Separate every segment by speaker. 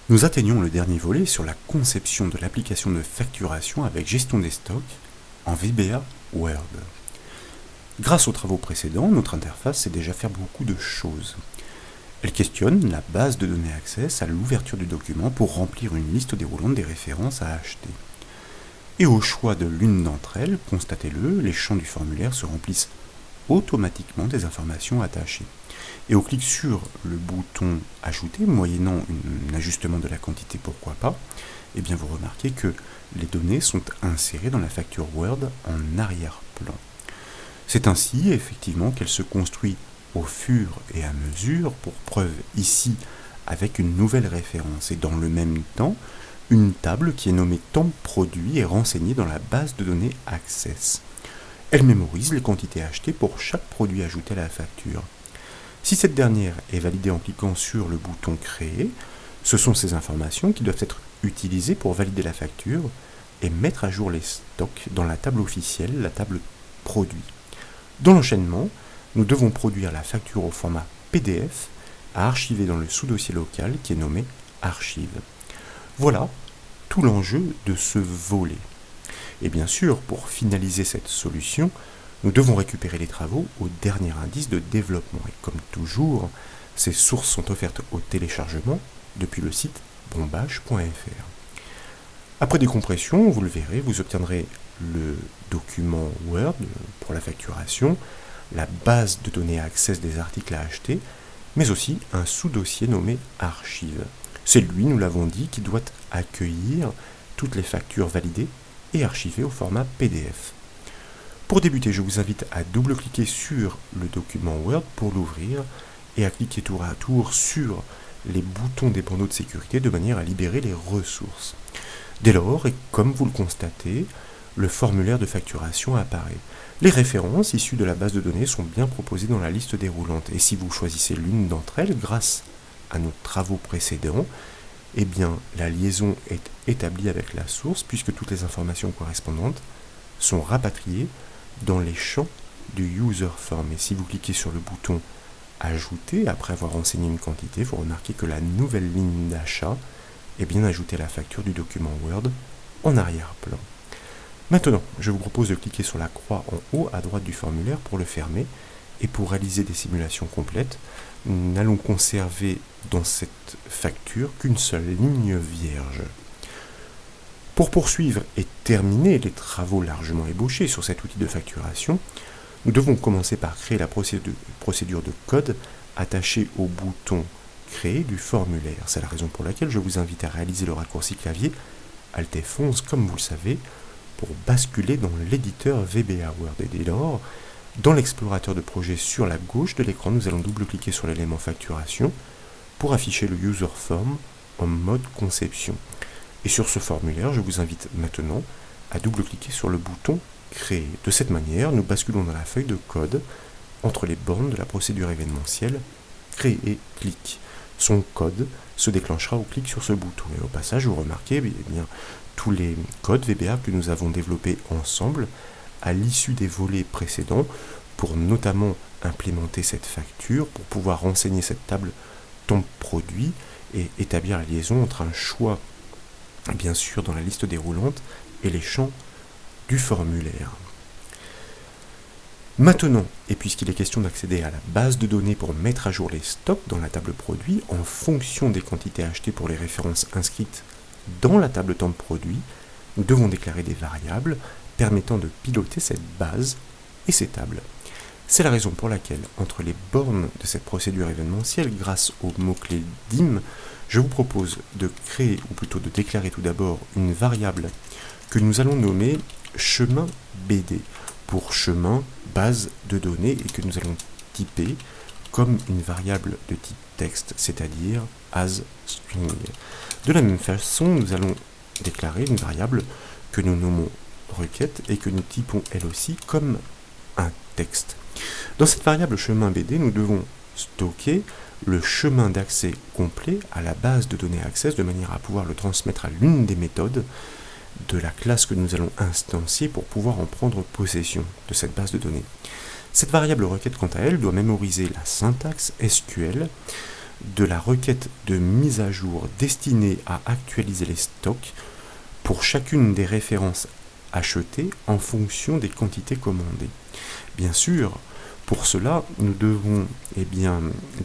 Speaker 1: Nous atteignons le dernier volet sur la conception de l'application de facturation avec gestion des stocks en VBA Word. Grâce aux travaux précédents, notre interface sait déjà faire beaucoup de choses. Elle questionne la base de données Access à l'ouverture du document pour remplir une liste déroulante des références à acheter. Et au choix de l'une d'entre elles, constatez-le, les champs du formulaire se remplissent automatiquement des informations attachées. Et au clic sur le bouton Ajouter, moyennant un ajustement de la quantité, pourquoi pas, eh bien vous remarquez que les données sont insérées dans la facture Word en arrière-plan. C'est ainsi, effectivement, qu'elle se construit au fur et à mesure, pour preuve ici avec une nouvelle référence. Et dans le même temps, une table qui est nommée temps produit est renseignée dans la base de données Access. Elle mémorise les quantités achetées pour chaque produit ajouté à la facture. Si cette dernière est validée en cliquant sur le bouton Créer, ce sont ces informations qui doivent être utilisées pour valider la facture et mettre à jour les stocks dans la table officielle, la table Produit. Dans l'enchaînement, nous devons produire la facture au format PDF à archiver dans le sous-dossier local qui est nommé Archives. Voilà tout l'enjeu de ce volet. Et bien sûr, pour finaliser cette solution, nous devons récupérer les travaux au dernier indice de développement. Et comme toujours, ces sources sont offertes au téléchargement depuis le site bombage.fr. Après décompression, vous le verrez, vous obtiendrez le document Word pour la facturation, la base de données Access des articles à acheter, mais aussi un sous-dossier nommé Archives. C'est lui, nous l'avons dit, qui doit accueillir toutes les factures validées et archivées au format PDF. Pour débuter, je vous invite à double-cliquer sur le document Word pour l'ouvrir et à cliquer tour à tour sur les boutons des bandeaux de sécurité de manière à libérer les ressources. Dès lors, et comme vous le constatez, le formulaire de facturation apparaît. Les références issues de la base de données sont bien proposées dans la liste déroulante. Et si vous choisissez l'une d'entre elles, grâce à nos travaux précédents, eh bien, la liaison est établie avec la source puisque toutes les informations correspondantes sont rapatriées dans les champs du user form. Et si vous cliquez sur le bouton Ajouter, après avoir renseigné une quantité, vous remarquez que la nouvelle ligne d'achat est bien ajoutée à la facture du document Word en arrière-plan. Maintenant, je vous propose de cliquer sur la croix en haut à droite du formulaire pour le fermer. Et pour réaliser des simulations complètes, nous n'allons conserver dans cette facture qu'une seule ligne vierge. Pour poursuivre et terminer les travaux largement ébauchés sur cet outil de facturation, nous devons commencer par créer la procédure de code attachée au bouton Créer du formulaire. C'est la raison pour laquelle je vous invite à réaliser le raccourci clavier Alt F11, comme vous le savez, pour basculer dans l'éditeur VBA Word. Et dès lors, dans l'explorateur de projet sur la gauche de l'écran, nous allons double-cliquer sur l'élément facturation pour afficher le user form en mode conception. Et sur ce formulaire, je vous invite maintenant à double-cliquer sur le bouton Créer. De cette manière, nous basculons dans la feuille de code entre les bornes de la procédure événementielle Créer et Clic. Son code se déclenchera au clic sur ce bouton. Et au passage, vous remarquez bien, tous les codes VBA que nous avons développés ensemble à l'issue des volets précédents pour notamment implémenter cette facture, pour pouvoir renseigner cette table temps produit et établir la liaison entre un choix, bien sûr, dans la liste déroulante et les champs du formulaire. Maintenant, et puisqu'il est question d'accéder à la base de données pour mettre à jour les stocks dans la table produit en fonction des quantités achetées pour les références inscrites dans la table temps de produit, nous devons déclarer des variables permettant de piloter cette base et ces tables. C'est la raison pour laquelle, entre les bornes de cette procédure événementielle, grâce au mot-clé dim, je vous propose de créer, ou plutôt de déclarer tout d'abord, une variable que nous allons nommer chemin BD, pour chemin base de données, et que nous allons typer comme une variable de type texte, c'est-à-dire as string. De la même façon, nous allons déclarer une variable que nous nommons requête et que nous typons elle aussi comme un texte. Dans cette variable chemin BD, nous devons stocker le chemin d'accès complet à la base de données Access de manière à pouvoir le transmettre à l'une des méthodes de la classe que nous allons instancier pour pouvoir en prendre possession de cette base de données. Cette variable requête, quant à elle, doit mémoriser la syntaxe SQL de la requête de mise à jour destinée à actualiser les stocks pour chacune des références achetées en fonction des quantités commandées. Bien sûr, pour cela, nous devons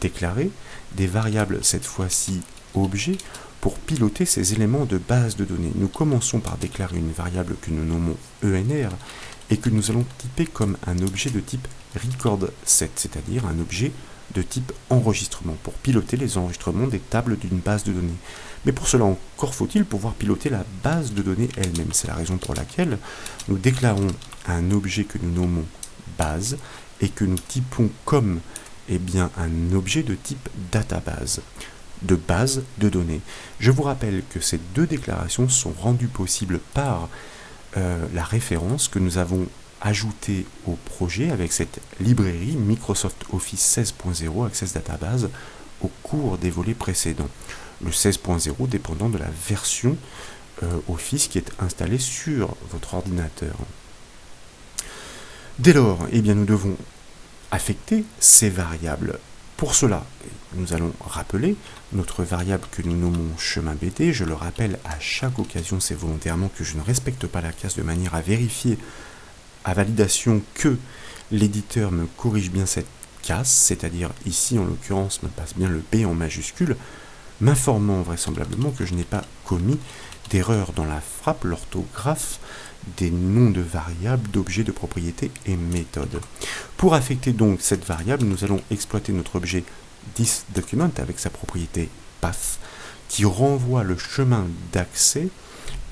Speaker 1: déclarer des variables, cette fois-ci objets, pour piloter ces éléments de base de données. Nous commençons par déclarer une variable que nous nommons ENR et que nous allons typer comme un objet de type recordSet, c'est-à-dire un objet de type enregistrement, pour piloter les enregistrements des tables d'une base de données. Mais pour cela, encore faut-il pouvoir piloter la base de données elle-même. C'est la raison pour laquelle nous déclarons un objet que nous nommons base et que nous typons comme un objet de type database, de base de données. Je vous rappelle que ces deux déclarations sont rendues possibles par la référence que nous avons ajoutée au projet avec cette librairie Microsoft Office 16.0 Access Database au cours des volets précédents. Le 16.0 dépendant de la version Office qui est installée sur votre ordinateur. Dès lors, nous devons affecter ces variables. Pour cela, nous allons rappeler notre variable que nous nommons chemin BD. Je le rappelle à chaque occasion, c'est volontairement que je ne respecte pas la case de manière à vérifier à validation que l'éditeur me corrige bien cette case, c'est-à-dire ici en l'occurrence me passe bien le B en majuscule, m'informant vraisemblablement que je n'ai pas commis d'erreur dans la frappe, l'orthographe des noms de variables, d'objets, de propriétés et méthodes. Pour affecter donc cette variable, nous allons exploiter notre objet thisDocument avec sa propriété path qui renvoie le chemin d'accès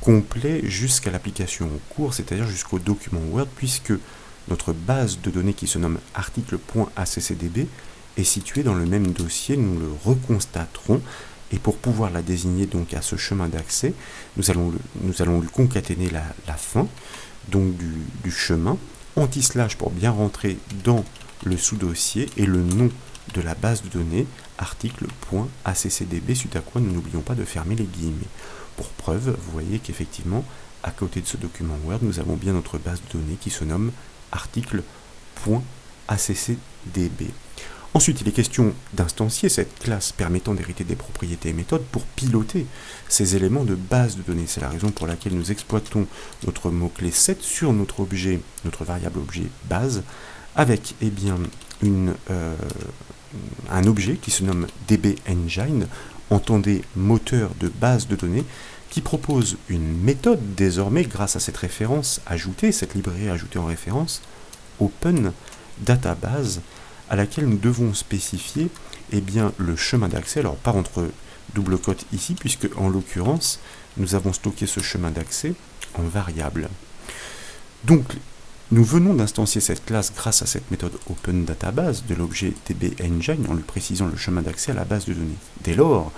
Speaker 1: complet jusqu'à l'application en cours, c'est-à-dire jusqu'au document Word, puisque notre base de données qui se nomme article.accdb est située dans le même dossier, nous le reconstaterons. Et pour pouvoir la désigner donc à ce chemin d'accès, nous allons lui concaténer la fin donc du chemin, anti-slash pour bien rentrer dans le sous-dossier et le nom de la base de données, article.accdb, suite à quoi nous n'oublions pas de fermer les guillemets. Pour preuve, vous voyez qu'effectivement, à côté de ce document Word, nous avons bien notre base de données qui se nomme article.accdb. Ensuite, il est question d'instancier cette classe permettant d'hériter des propriétés et méthodes pour piloter ces éléments de base de données. C'est la raison pour laquelle nous exploitons notre mot-clé set sur notre objet, notre variable objet base, avec un objet qui se nomme dbEngine, entendez moteur de base de données, qui propose une méthode désormais grâce à cette référence ajoutée, cette librairie ajoutée en référence, Open Database, à laquelle nous devons spécifier le chemin d'accès, alors pas entre double cote ici, puisque en l'occurrence, nous avons stocké ce chemin d'accès en variable. Donc, nous venons d'instancier cette classe grâce à cette méthode OpenDatabase de l'objet dbEngine en lui précisant le chemin d'accès à la base de données. Dès lors,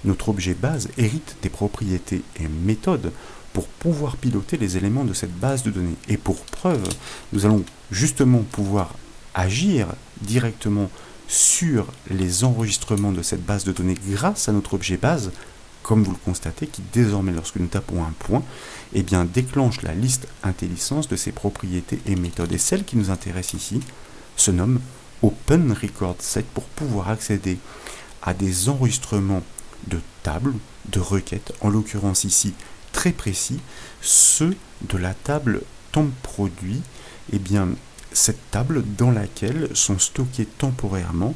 Speaker 1: notre objet base hérite des propriétés et méthodes pour pouvoir piloter les éléments de cette base de données. Et pour preuve, nous allons justement pouvoir agir directement sur les enregistrements de cette base de données grâce à notre objet base, comme vous le constatez, qui désormais, lorsque nous tapons un point, déclenche la liste IntelliSense de ses propriétés et méthodes. Et celle qui nous intéresse ici se nomme OpenRecordSet pour pouvoir accéder à des enregistrements de tables, de requêtes, en l'occurrence ici très précis, ceux de la table temps produit, cette table dans laquelle sont stockés temporairement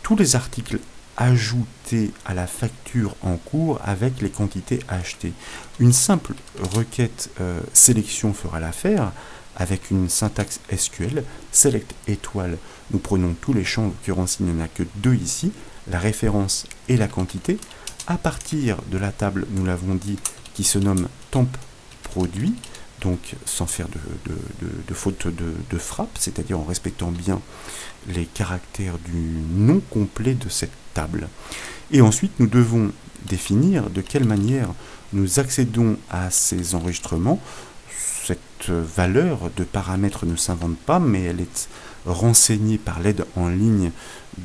Speaker 1: tous les articles ajoutés à la facture en cours avec les quantités achetées. Une simple requête sélection fera l'affaire avec une syntaxe SQL, select étoile, nous prenons tous les champs, en l'occurrence il n'y en a que deux ici, la référence et la quantité. À partir de la table, nous l'avons dit, qui se nomme temp produit, donc sans faire de faute de frappe, c'est-à-dire en respectant bien les caractères du nom complet de cette table. Et ensuite, nous devons définir de quelle manière nous accédons à ces enregistrements. Cette valeur de paramètre ne s'invente pas, mais elle est renseignée par l'aide en ligne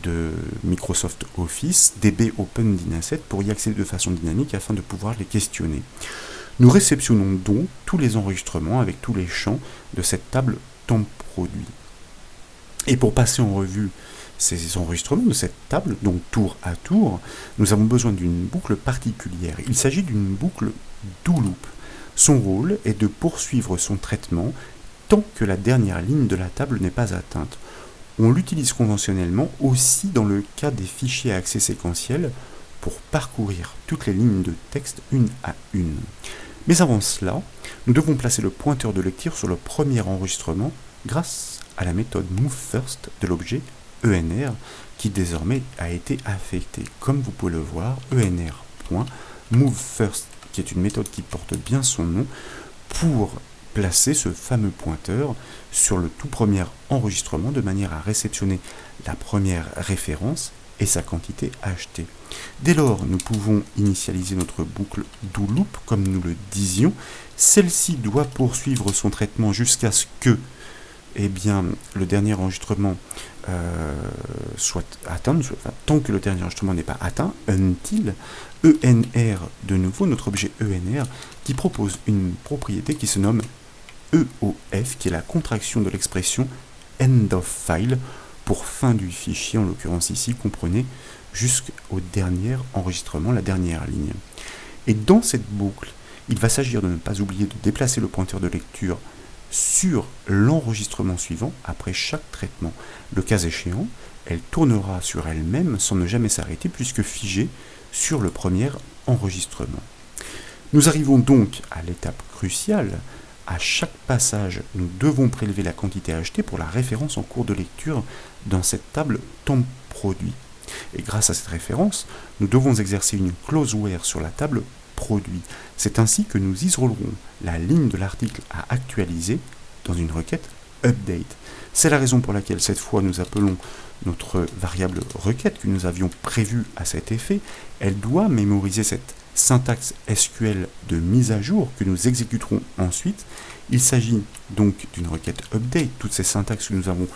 Speaker 1: de Microsoft Office, DB Open Dynasset, pour y accéder de façon dynamique afin de pouvoir les questionner. Nous réceptionnons donc tous les enregistrements avec tous les champs de cette table temps produit. Et pour passer en revue ces enregistrements de cette table, donc tour à tour, nous avons besoin d'une boucle particulière. Il s'agit d'une boucle do loop. Son rôle est de poursuivre son traitement tant que la dernière ligne de la table n'est pas atteinte. On l'utilise conventionnellement aussi dans le cas des fichiers à accès séquentiel pour parcourir toutes les lignes de texte une à une. Mais avant cela, nous devons placer le pointeur de lecture sur le premier enregistrement grâce à la méthode moveFirst de l'objet ENR qui désormais a été affecté. Comme vous pouvez le voir, ENR.moveFirst, qui est une méthode qui porte bien son nom, pour placer ce fameux pointeur sur le tout premier enregistrement de manière à réceptionner la première référence et sa quantité achetée. Dès lors, nous pouvons initialiser notre boucle do loop comme nous le disions. Celle-ci doit poursuivre son traitement jusqu'à ce que le dernier enregistrement soit atteint, tant que le dernier enregistrement n'est pas atteint, until ENR, de nouveau notre objet ENR, qui propose une propriété qui se nomme EOF, qui est la contraction de l'expression end of file pour fin du fichier, en l'occurrence ici, comprenez, jusqu'au dernier enregistrement, la dernière ligne. Et dans cette boucle, il va s'agir de ne pas oublier de déplacer le pointeur de lecture sur l'enregistrement suivant après chaque traitement. Le cas échéant, elle tournera sur elle-même sans ne jamais s'arrêter puisque figée sur le premier enregistrement. Nous arrivons donc à l'étape cruciale. À chaque passage, nous devons prélever la quantité achetée pour la référence en cours de lecture dans cette table temps produit. Et grâce à cette référence, nous devons exercer une clause where sur la table produit. C'est ainsi que nous isolerons la ligne de l'article à actualiser dans une requête update. C'est la raison pour laquelle cette fois nous appelons notre variable requête que nous avions prévue à cet effet. Elle doit mémoriser cette syntaxe SQL de mise à jour que nous exécuterons ensuite. Il s'agit donc d'une requête update. Toutes ces syntaxes que nous avons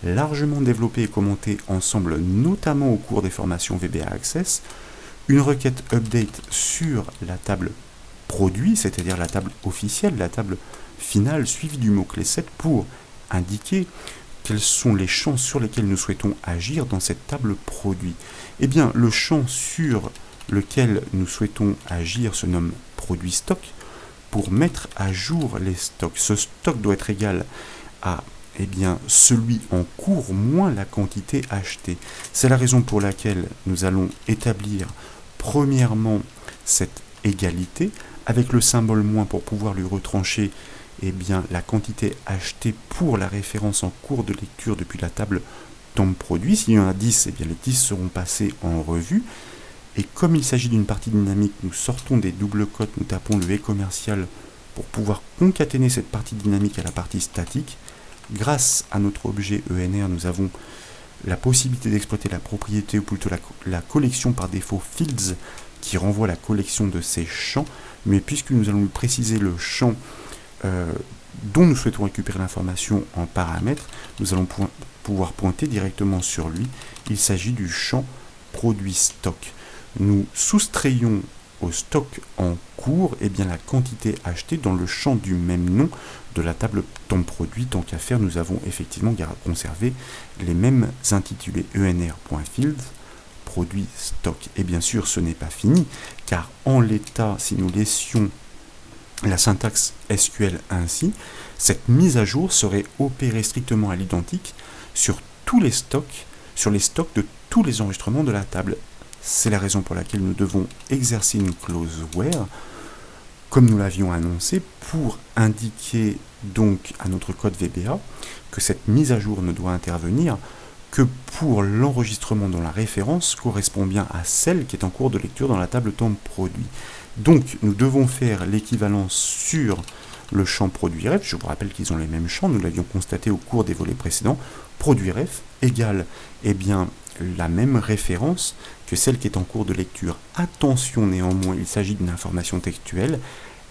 Speaker 1: largement développées et commentées ensemble, notamment au cours des formations VBA Access. Une requête update sur la table produit, c'est-à-dire la table officielle, la table finale, suivie du mot-clé 7 pour indiquer quels sont les champs sur lesquels nous souhaitons agir dans cette table produit. Eh bien, le champ sur lequel nous souhaitons agir se nomme produit stock pour mettre à jour les stocks. Ce stock doit être égal à celui en cours moins la quantité achetée. C'est la raison pour laquelle nous allons établir premièrement cette égalité avec le symbole moins pour pouvoir lui retrancher la quantité achetée pour la référence en cours de lecture depuis la table temps produit. S'il y en a 10, les 10 seront passés en revue. Et comme il s'agit d'une partie dynamique, nous sortons des doubles cotes, nous tapons le et commercial pour pouvoir concaténer cette partie dynamique à la partie statique. Grâce à notre objet ENR, nous avons la possibilité d'exploiter la propriété, ou plutôt la collection par défaut fields, qui renvoie à la collection de ces champs. Mais puisque nous allons lui préciser le champ dont nous souhaitons récupérer l'information en paramètres, nous allons pouvoir pointer directement sur lui. Il s'agit du champ produit stock. Nous soustrayons au stock en cours la quantité achetée dans le champ du même nom de la table temps produit. Tant qu'à faire, nous avons effectivement conservé les mêmes intitulés enr.field produit stock. Et bien sûr, ce n'est pas fini, car en l'état, si nous laissions la syntaxe SQL ainsi, cette mise à jour serait opérée strictement à l'identique sur tous les stocks, sur les stocks de tous les enregistrements de la table. C'est la raison pour laquelle nous devons exercer une clause where, comme nous l'avions annoncé, pour indiquer donc à notre code VBA que cette mise à jour ne doit intervenir que pour l'enregistrement dont la référence correspond bien à celle qui est en cours de lecture dans la table temps produit. Donc nous devons faire l'équivalence sur le champ produit ref. Je vous rappelle qu'ils ont les mêmes champs, nous l'avions constaté au cours des volets précédents. Produit ref égale la même référence que celle qui est en cours de lecture. Attention néanmoins, il s'agit d'une information textuelle.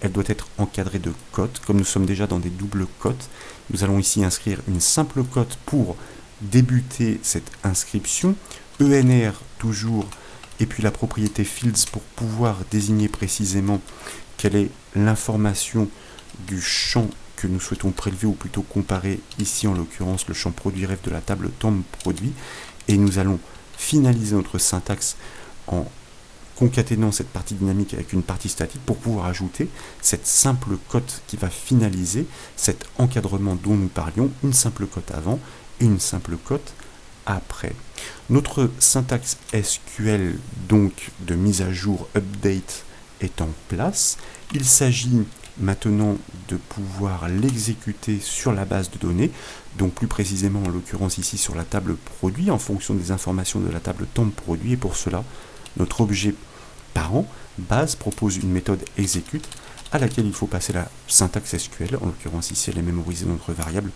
Speaker 1: Elle doit être encadrée de cotes. Comme nous sommes déjà dans des doubles cotes, nous allons ici inscrire une simple cote pour débuter cette inscription. ENR toujours, et puis la propriété fields pour pouvoir désigner précisément quelle est l'information du champ que nous souhaitons prélever, ou plutôt comparer ici en l'occurrence le champ produit ref de la table temps produit. Et nous allons finaliser notre syntaxe en concaténant cette partie dynamique avec une partie statique pour pouvoir ajouter cette simple cote qui va finaliser cet encadrement dont nous parlions, une simple cote avant et une simple cote après. Notre syntaxe SQL donc de mise à jour update est en place. Il s'agit maintenant de pouvoir l'exécuter sur la base de données, donc plus précisément en l'occurrence ici sur la table produit en fonction des informations de la table temp produit, et pour cela notre objet parent base propose une méthode execute à laquelle il faut passer la syntaxe SQL, en l'occurrence ici elle est mémorisée dans notre variable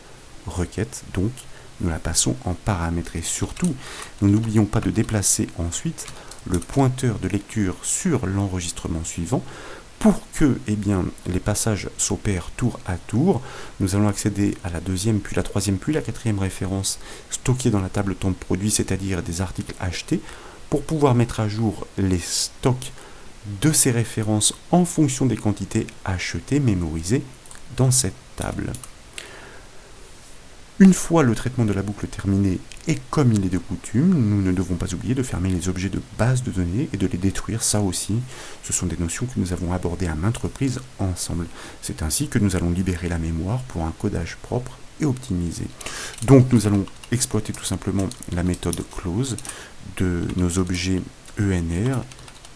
Speaker 1: requête, donc nous la passons en paramétré. Surtout, nous n'oublions pas de déplacer ensuite le pointeur de lecture sur l'enregistrement suivant pour que les passages s'opèrent tour à tour. Nous allons accéder à la deuxième, puis la troisième, puis la quatrième référence stockée dans la table temp produit, c'est-à-dire des articles achetés, pour pouvoir mettre à jour les stocks de ces références en fonction des quantités achetées, mémorisées dans cette table. Une fois le traitement de la boucle terminé, et comme il est de coutume, nous ne devons pas oublier de fermer les objets de base de données et de les détruire. Ça aussi, ce sont des notions que nous avons abordées à maintes reprises ensemble. C'est ainsi que nous allons libérer la mémoire pour un codage propre et optimisé. Donc nous allons exploiter tout simplement la méthode close de nos objets ENR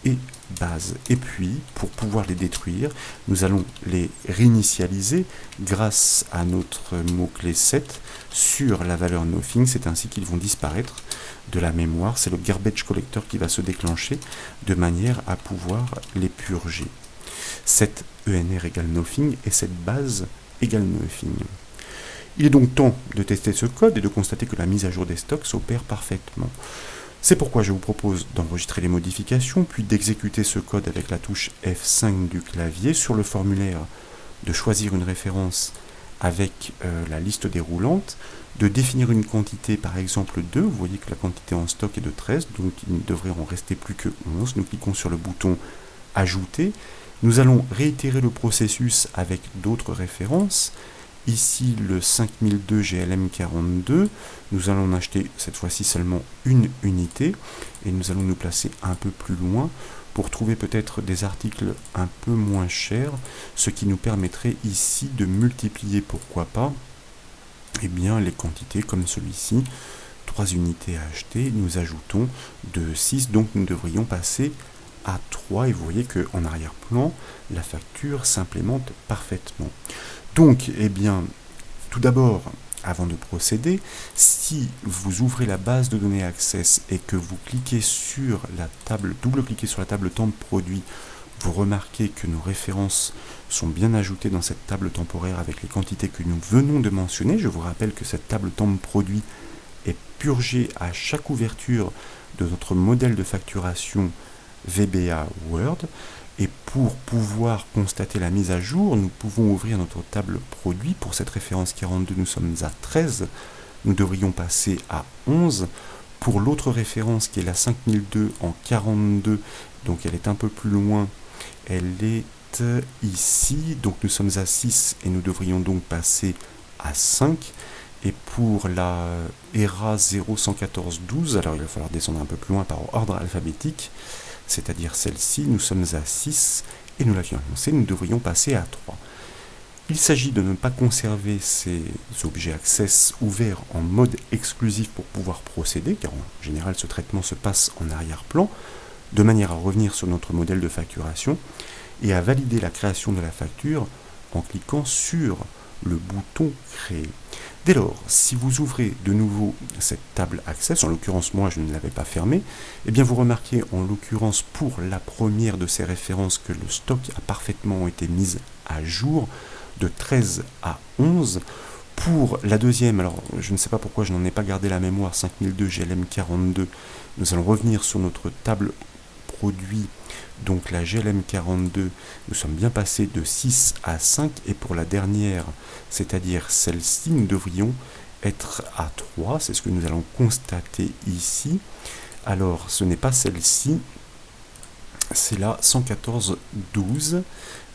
Speaker 1: et base. Et puis, pour pouvoir les détruire, nous allons les réinitialiser grâce à notre mot-clé set sur la valeur nothing. C'est ainsi qu'ils vont disparaître de la mémoire. C'est le garbage collector qui va se déclencher de manière à pouvoir les purger. Set ENR égale nothing et cette base égale nothing. Il est donc temps de tester ce code et de constater que la mise à jour des stocks s'opère parfaitement. C'est pourquoi je vous propose d'enregistrer les modifications, puis d'exécuter ce code avec la touche F5 du clavier, sur le formulaire de choisir une référence avec la liste déroulante, de définir une quantité, par exemple 2, vous voyez que la quantité en stock est de 13, donc il ne devrait en rester plus que 11, nous cliquons sur le bouton Ajouter, nous allons réitérer le processus avec d'autres références. Ici, le 5002 GLM42, nous allons en acheter cette fois-ci seulement une unité et nous allons nous placer un peu plus loin pour trouver peut-être des articles un peu moins chers, ce qui nous permettrait ici de multiplier, pourquoi pas, les quantités comme celui-ci, 3 unités à acheter, nous ajoutons de 6, donc nous devrions passer à 3 et vous voyez qu'en arrière-plan, la facture s'implémente parfaitement. Donc, tout d'abord, avant de procéder, si vous ouvrez la base de données Access et que vous cliquez sur la table, double-cliquez sur la table temp produit, vous remarquez que nos références sont bien ajoutées dans cette table temporaire avec les quantités que nous venons de mentionner. Je vous rappelle que cette table temp produit est purgée à chaque ouverture de notre modèle de facturation VBA Word. Et pour pouvoir constater la mise à jour, nous pouvons ouvrir notre table produit. Pour cette référence 42, nous sommes à 13. Nous devrions passer à 11. Pour l'autre référence qui est la 5002 en 42, donc elle est un peu plus loin, elle est ici. Donc nous sommes à 6 et nous devrions donc passer à 5. Et pour la ERA 011412, alors il va falloir descendre un peu plus loin par ordre alphabétique, c'est-à-dire celle-ci, nous sommes à 6, et nous l'avions annoncé, nous devrions passer à 3. Il s'agit de ne pas conserver ces objets Access ouverts en mode exclusif pour pouvoir procéder, car en général ce traitement se passe en arrière-plan, de manière à revenir sur notre modèle de facturation, et à valider la création de la facture en cliquant sur le bouton Créer. Dès lors, si vous ouvrez de nouveau cette table Access, en l'occurrence moi je ne l'avais pas fermée, vous remarquez en l'occurrence pour la première de ces références que le stock a parfaitement été mis à jour de 13 à 11. Pour la deuxième, alors je ne sais pas pourquoi je n'en ai pas gardé la mémoire, 5002 GLM42, nous allons revenir sur notre table produit, donc la GLM42, nous sommes bien passés de 6 à 5, et pour la dernière, c'est-à-dire celle-ci, nous devrions être à 3, c'est ce que nous allons constater ici. Alors, ce n'est pas celle-ci, c'est la 114.12,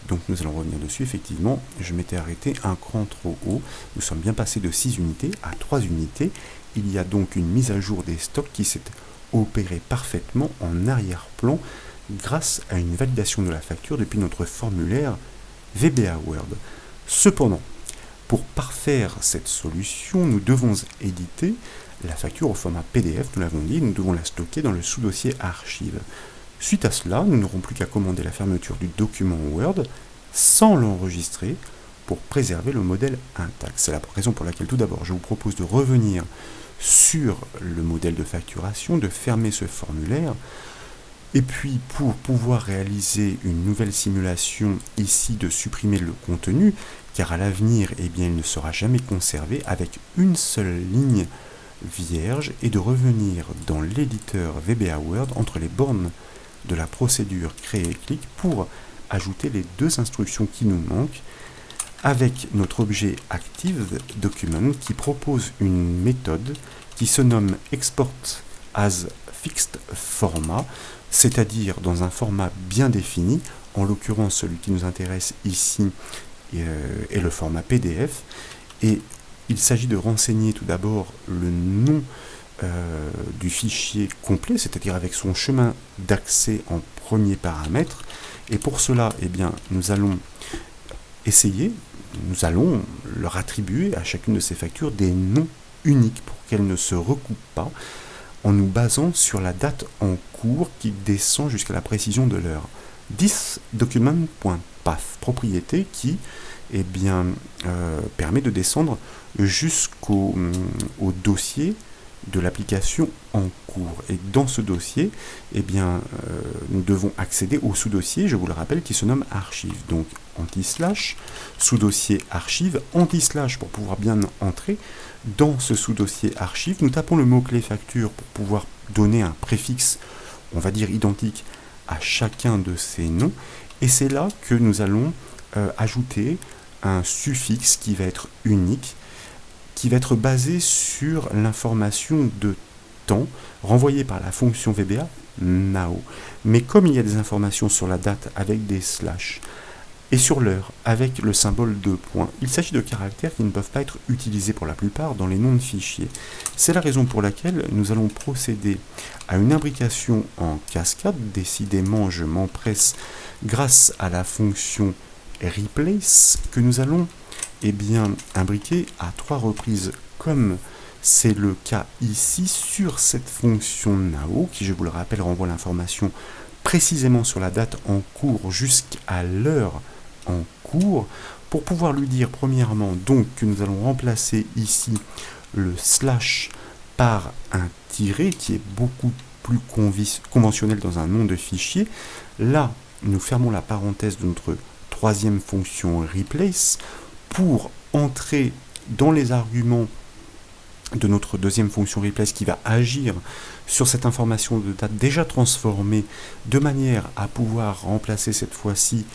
Speaker 1: donc nous allons revenir dessus, effectivement, je m'étais arrêté un cran trop haut, nous sommes bien passés de 6 unités à 3 unités, il y a donc une mise à jour des stocks qui s'est opérée parfaitement en arrière-plan grâce à une validation de la facture depuis notre formulaire VBA Word. Cependant, pour parfaire cette solution, nous devons éditer la facture au format PDF, nous l'avons dit, nous devons la stocker dans le sous-dossier archive. Suite à cela, nous n'aurons plus qu'à commander la fermeture du document Word sans l'enregistrer pour préserver le modèle intact. C'est la raison pour laquelle tout d'abord je vous propose de revenir sur le modèle de facturation, de fermer ce formulaire, et puis pour pouvoir réaliser une nouvelle simulation ici, de supprimer le contenu, car à l'avenir, eh bien, il ne sera jamais conservé, avec une seule ligne vierge, et de revenir dans l'éditeur VBA Word entre les bornes de la procédure créer et clic pour ajouter les deux instructions qui nous manquent avec notre objet Active Document qui propose une méthode qui se nomme Export as Fixed Format, c'est-à-dire dans un format bien défini, en l'occurrence celui qui nous intéresse ici est le format PDF, et il s'agit de renseigner tout d'abord le nom du fichier complet, c'est-à-dire avec son chemin d'accès en premier paramètre, et pour cela, eh bien, nous allons leur attribuer à chacune de ces factures des noms uniques pour qu'elles ne se recoupent pas, en nous basant sur la date en cours qui descend jusqu'à la précision de l'heure. thisdocument.path, propriété qui permet de descendre jusqu'au dossier de l'application en cours. Et dans ce dossier, nous devons accéder au sous-dossier, je vous le rappelle, qui se nomme archive. Donc anti-slash, sous-dossier archive, anti-slash pour pouvoir bien entrer dans ce sous-dossier archive. Nous tapons le mot-clé facture pour pouvoir donner un préfixe, on va dire identique, à chacun de ces noms. Et c'est là que nous allons ajouter un suffixe qui va être unique, qui va être basé sur l'information de temps renvoyée par la fonction VBA now. Mais comme il y a des informations sur la date avec des slash et sur l'heure avec le symbole de point, il s'agit de caractères qui ne peuvent pas être utilisés pour la plupart dans les noms de fichiers. C'est la raison pour laquelle nous allons procéder à une imbrication en cascade. Décidément, je m'empresse grâce à la fonction replace que nous allons imbriquer à 3 reprises, comme c'est le cas ici sur cette fonction now, qui, je vous le rappelle, renvoie l'information précisément sur la date en cours jusqu'à l'heure en cours, pour pouvoir lui dire premièrement donc que nous allons remplacer ici le slash par un tiret qui est beaucoup plus conventionnel dans un nom de fichier. Là, nous fermons la parenthèse de notre troisième fonction replace pour entrer dans les arguments de notre deuxième fonction replace qui va agir sur cette information de date déjà transformée de manière à pouvoir remplacer cette fois-ci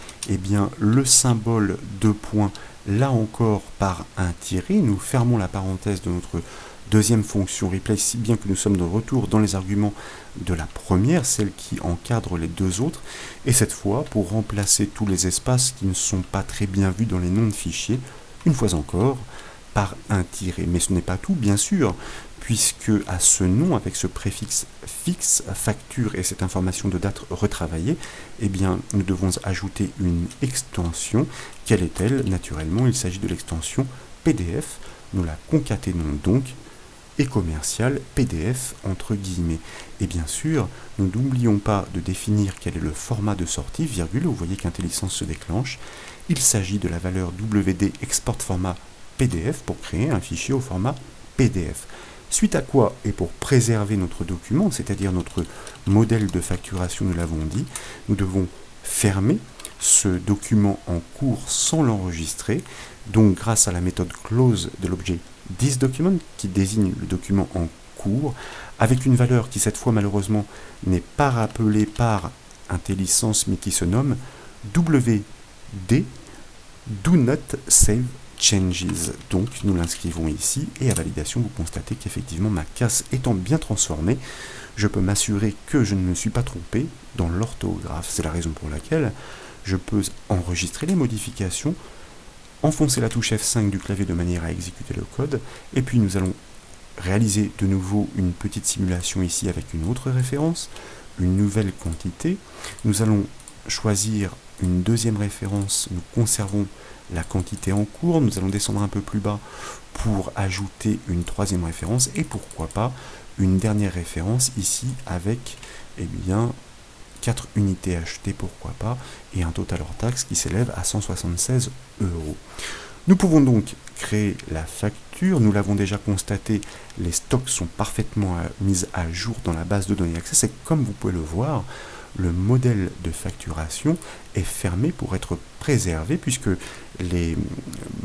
Speaker 1: le symbole de point, là encore par un tiret. Nous fermons la parenthèse de notre deuxième fonction replace, si bien que nous sommes de retour dans les arguments de la première, celle qui encadre les deux autres, et cette fois pour remplacer tous les espaces qui ne sont pas très bien vus dans les noms de fichiers, une fois encore par un tiret. Mais ce n'est pas tout, bien sûr, puisque à ce nom, avec ce préfixe fixe, facture et cette information de date retravaillée, nous devons ajouter une extension. Quelle est-elle? Naturellement, il s'agit de l'extension PDF. Nous la concaténons donc, et commercial PDF entre guillemets. Et bien sûr, nous n'oublions pas de définir quel est le format de sortie, virgule, vous voyez qu'IntelliSense se déclenche. Il s'agit de la valeur WD export format PDF pour créer un fichier au format PDF. Suite à quoi, et pour préserver notre document, c'est-à-dire notre modèle de facturation, nous l'avons dit, nous devons fermer ce document en cours sans l'enregistrer, donc grâce à la méthode close de l'objet thisDocument qui désigne le document en cours, avec une valeur qui cette fois malheureusement n'est pas rappelée par IntelliSense mais qui se nomme WD Do Not Save Changes. Donc nous l'inscrivons ici et à validation vous constatez qu'effectivement ma casse étant bien transformée, je peux m'assurer que je ne me suis pas trompé dans l'orthographe. C'est la raison pour laquelle je peux enregistrer les modifications, enfoncer la touche F5 du clavier de manière à exécuter le code, et puis nous allons réaliser de nouveau une petite simulation ici avec une autre référence, une nouvelle quantité. Nous allons choisir une deuxième référence, nous conservons la quantité en cours, nous allons descendre un peu plus bas pour ajouter une troisième référence et pourquoi pas une dernière référence ici avec 4 unités achetées, pourquoi pas, et un total hors taxe qui s'élève à 176 €. Nous pouvons donc créer la facture, nous l'avons déjà constaté, les stocks sont parfaitement mis à jour dans la base de données Access et comme vous pouvez le voir, le modèle de facturation est fermé pour être préservé puisque les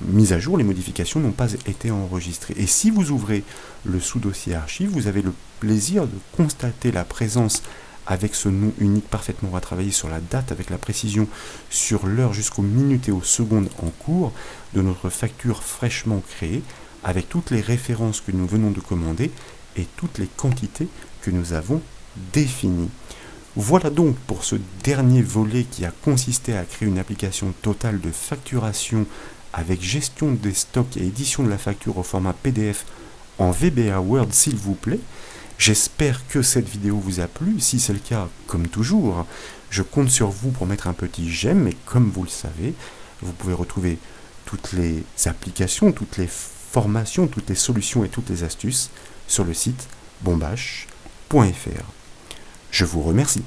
Speaker 1: mises à jour, les modifications n'ont pas été enregistrées. Et si vous ouvrez le sous-dossier archive, vous avez le plaisir de constater la présence avec ce nom unique parfaitement retravaillé sur la date, avec la précision sur l'heure jusqu'aux minutes et aux secondes en cours de notre facture fraîchement créée, avec toutes les références que nous venons de commander et toutes les quantités que nous avons définies. Voilà donc pour ce dernier volet qui a consisté à créer une application totale de facturation avec gestion des stocks et édition de la facture au format PDF en VBA Word s'il vous plaît. J'espère que cette vidéo vous a plu. Si c'est le cas, comme toujours, je compte sur vous pour mettre un petit j'aime. Et comme vous le savez, vous pouvez retrouver toutes les applications, toutes les formations, toutes les solutions et toutes les astuces sur le site bombache.fr. Je vous remercie.